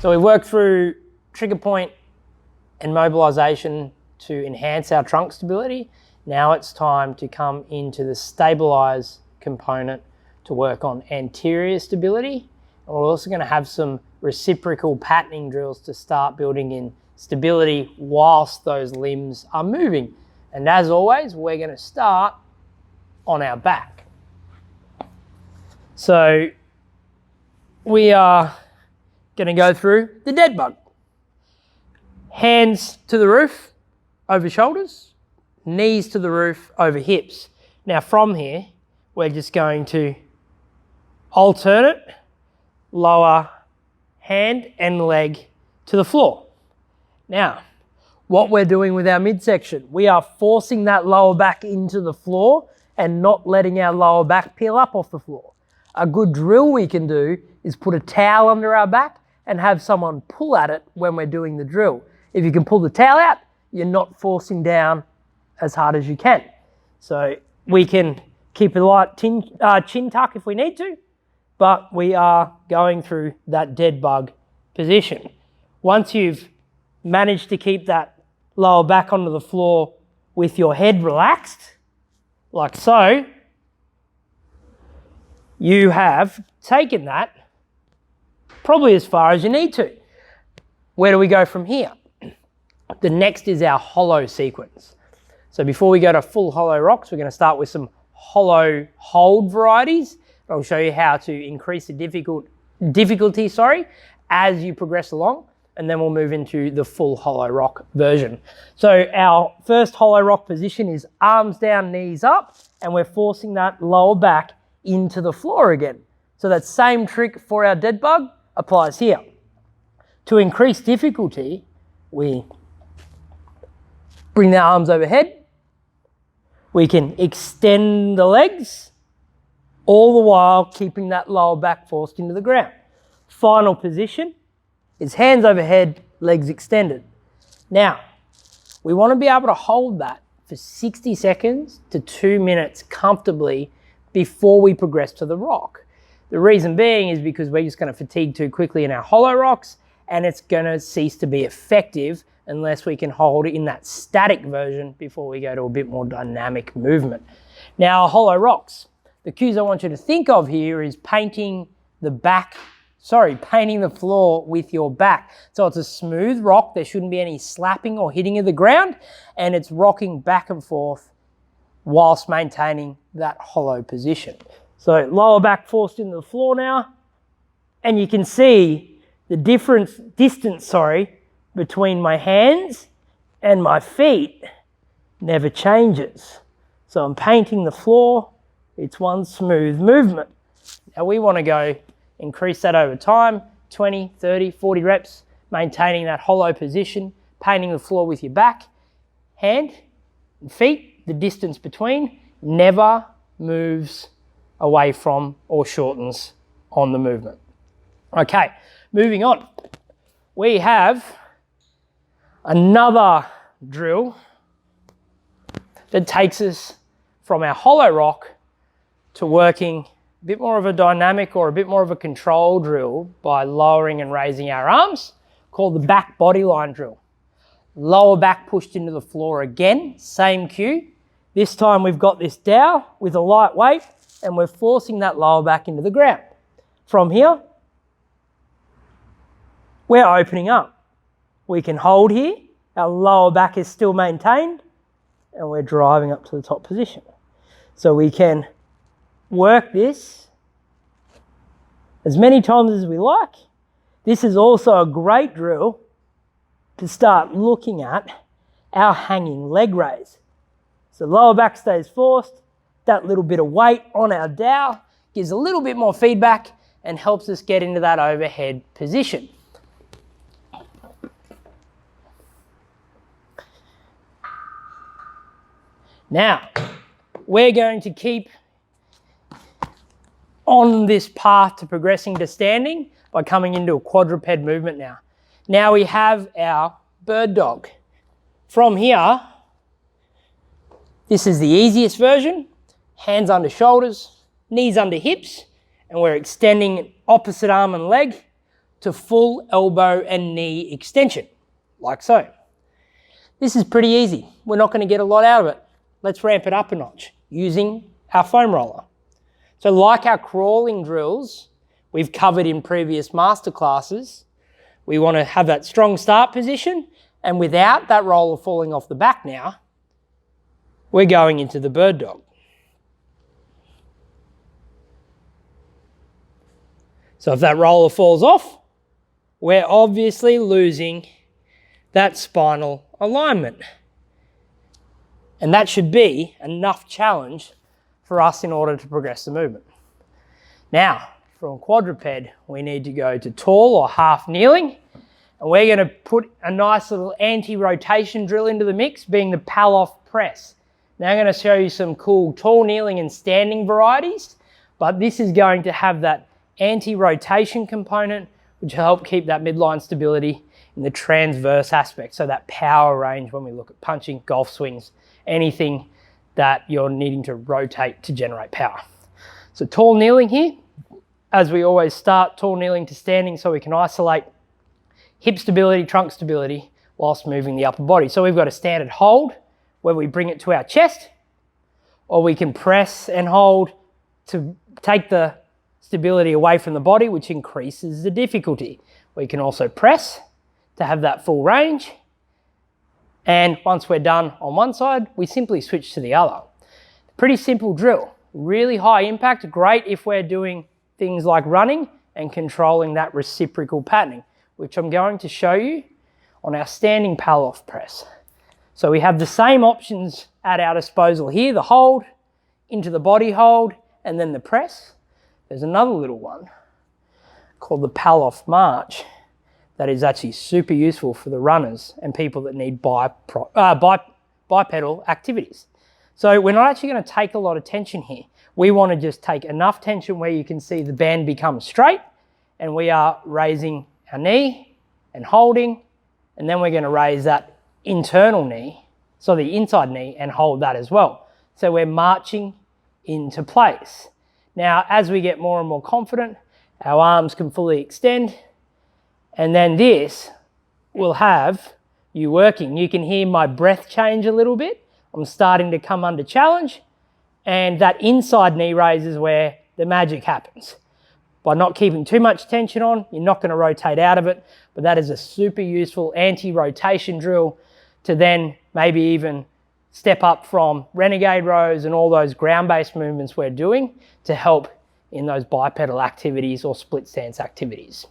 So we've worked through trigger point and mobilization to enhance our trunk stability. Now it's time to come into the stabilize component to work on anterior stability. And we're also going to have some reciprocal patterning drills to start building in stability whilst those limbs are moving. And as always, we're going to start on our back. So we are going to go through the dead bug. Hands to the roof, over shoulders, knees to the roof, over hips. Now from here, we're just going to alternate, lower hand and leg to the floor. Now, what we're doing with our midsection, we are forcing that lower back into the floor and not letting our lower back peel up off the floor. A good drill we can do is put a towel under our back and have someone pull at it when we're doing the drill. If you can pull the towel out, you're not forcing down as hard as you can. So we can keep a light chin tuck if we need to, but we are going through that dead bug position. Once you've managed to keep that lower back onto the floor with your head relaxed, like so, you have taken that probably as far as you need to. Where do we go from here? The next is our hollow sequence. So before we go to full hollow rocks, we're going to start with some hollow hold varieties. I'll show you how to increase the difficulty as you progress along, and then we'll move into the full hollow rock version. So our first hollow rock position is arms down, knees up, and we're forcing that lower back into the floor again. So that same trick for our dead bug applies here. To increase difficulty, we bring the arms overhead. We can extend the legs, all the while keeping that lower back forced into the ground. Final position is hands overhead, legs extended. Now, we want to be able to hold that for 60 seconds to 2 minutes comfortably before we progress to the rock. The reason being is because we're just going to fatigue too quickly in our hollow rocks, and it's going to cease to be effective unless we can hold it in that static version before we go to a bit more dynamic movement. Now, hollow rocks. The cues I want you to think of here is painting the floor with your back. So it's a smooth rock. There shouldn't be any slapping or hitting of the ground, and it's rocking back and forth whilst maintaining that hollow position. So lower back forced into the floor now, and you can see the distance between my hands and my feet never changes. So I'm painting the floor, it's one smooth movement. Now we want to go increase that over time, 20, 30, 40 reps, maintaining that hollow position, painting the floor with your back, hand and feet, the distance between never moves away from or shortens on the movement. Okay, moving on. We have another drill that takes us from our hollow rock to working a bit more of a dynamic or a bit more of a control drill by lowering and raising our arms, called the back body line drill. Lower back pushed into the floor again, same cue. This time we've got this dowel with a light weight and we're forcing that lower back into the ground. From here, we're opening up. We can hold here, our lower back is still maintained, and we're driving up to the top position. So we can work this as many times as we like. This is also a great drill to start looking at our hanging leg raise. So lower back stays forced, that little bit of weight on our dowel gives a little bit more feedback and helps us get into that overhead position. Now, we're going to keep on this path to progressing to standing by coming into a quadruped movement now. Now we have our bird dog. From here, this is the easiest version. Hands under shoulders, knees under hips, and we're extending opposite arm and leg, to full elbow and knee extension, like so. This is pretty easy. We're not going to get a lot out of it. Let's ramp it up a notch using our foam roller. So like our crawling drills we've covered in previous masterclasses, we want to have that strong start position, and without that roller falling off the back now, we're going into the bird dog. So if that roller falls off, we're obviously losing that spinal alignment. And that should be enough challenge for us in order to progress the movement. Now, from quadruped, we need to go to tall or half kneeling, and we're going to put a nice little anti-rotation drill into the mix, being the Pallof press. Now I'm going to show you some cool tall kneeling and standing varieties, but this is going to have that anti-rotation component, which will help keep that midline stability in the transverse aspect, so that power range when we look at punching, golf swings, anything that you're needing to rotate to generate power. So tall kneeling here, as we always start, tall kneeling to standing so we can isolate hip stability, trunk stability, whilst moving the upper body. So we've got a standard hold where we bring it to our chest, or we can press and hold to take the stability away from the body, which increases the difficulty. We can also press to have that full range, and once we're done on one side, we simply switch to the other. Pretty simple drill, really high impact, great if we're doing things like running and controlling that reciprocal patterning, which I'm going to show you on our standing Pallof press. So we have the same options at our disposal here, the hold, into the body hold, and then the press. There's another little one called the Pallof march that is actually super useful for the runners and people that need bipedal activities. So we're not actually going to take a lot of tension here. We want to just take enough tension where you can see the band become straight, and we are raising our knee and holding, and then we're going to raise that internal knee, so the inside knee, and hold that as well. So we're marching into place. Now, as we get more and more confident, our arms can fully extend, and then this will have you working. You can hear my breath change a little bit. I'm starting to come under challenge, and that inside knee raise is where the magic happens. By not keeping too much tension on, you're not going to rotate out of it, but that is a super useful anti-rotation drill to then maybe even step up from renegade rows and all those ground-based movements we're doing to help in those bipedal activities or split stance activities.